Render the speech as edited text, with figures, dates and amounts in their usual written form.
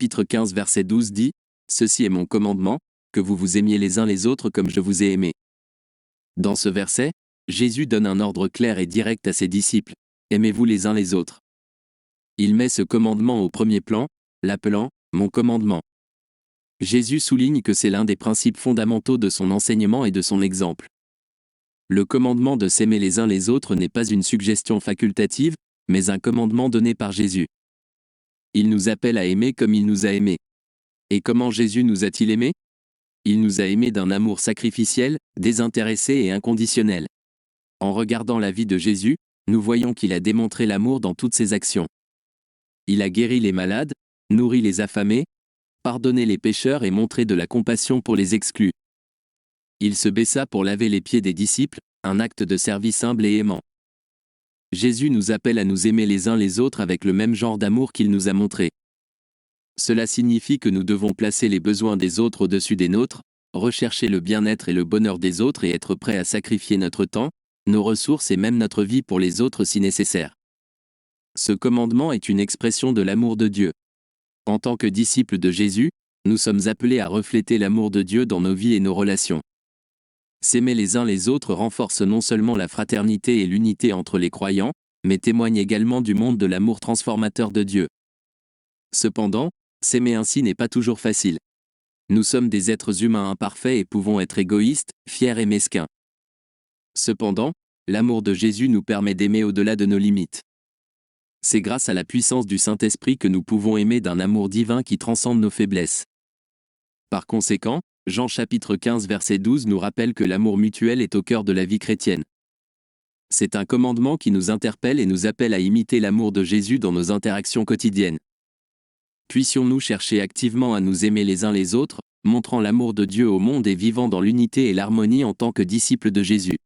chapitre 15 verset 12 dit « Ceci est mon commandement, que vous vous aimiez les uns les autres comme je vous ai aimé. » Dans ce verset, Jésus donne un ordre clair et direct à ses disciples « Aimez-vous les uns les autres ». Il met ce commandement au premier plan, l'appelant « Mon commandement ». Jésus souligne que c'est l'un des principes fondamentaux de son enseignement et de son exemple. Le commandement de s'aimer les uns les autres n'est pas une suggestion facultative, mais un commandement donné par Jésus. Il nous appelle à aimer comme il nous a aimés. Et comment Jésus nous a-t-il aimés ? Il nous a aimés d'un amour sacrificiel, désintéressé et inconditionnel. En regardant la vie de Jésus, nous voyons qu'il a démontré l'amour dans toutes ses actions. Il a guéri les malades, nourri les affamés, pardonné les pécheurs et montré de la compassion pour les exclus. Il se baissa pour laver les pieds des disciples, un acte de service humble et aimant. Jésus nous appelle à nous aimer les uns les autres avec le même genre d'amour qu'il nous a montré. Cela signifie que nous devons placer les besoins des autres au-dessus des nôtres, rechercher le bien-être et le bonheur des autres et être prêts à sacrifier notre temps, nos ressources et même notre vie pour les autres si nécessaire. Ce commandement est une expression de l'amour de Dieu. En tant que disciples de Jésus, nous sommes appelés à refléter l'amour de Dieu dans nos vies et nos relations. S'aimer les uns les autres renforce non seulement la fraternité et l'unité entre les croyants, mais témoigne également du monde de l'amour transformateur de Dieu. Cependant, s'aimer ainsi n'est pas toujours facile. Nous sommes des êtres humains imparfaits et pouvons être égoïstes, fiers et mesquins. Cependant, l'amour de Jésus nous permet d'aimer au-delà de nos limites. C'est grâce à la puissance du Saint-Esprit que nous pouvons aimer d'un amour divin qui transcende nos faiblesses. Par conséquent, Jean chapitre 15 verset 12 nous rappelle que l'amour mutuel est au cœur de la vie chrétienne. C'est un commandement qui nous interpelle et nous appelle à imiter l'amour de Jésus dans nos interactions quotidiennes. Puissions-nous chercher activement à nous aimer les uns les autres, montrant l'amour de Dieu au monde et vivant dans l'unité et l'harmonie en tant que disciples de Jésus.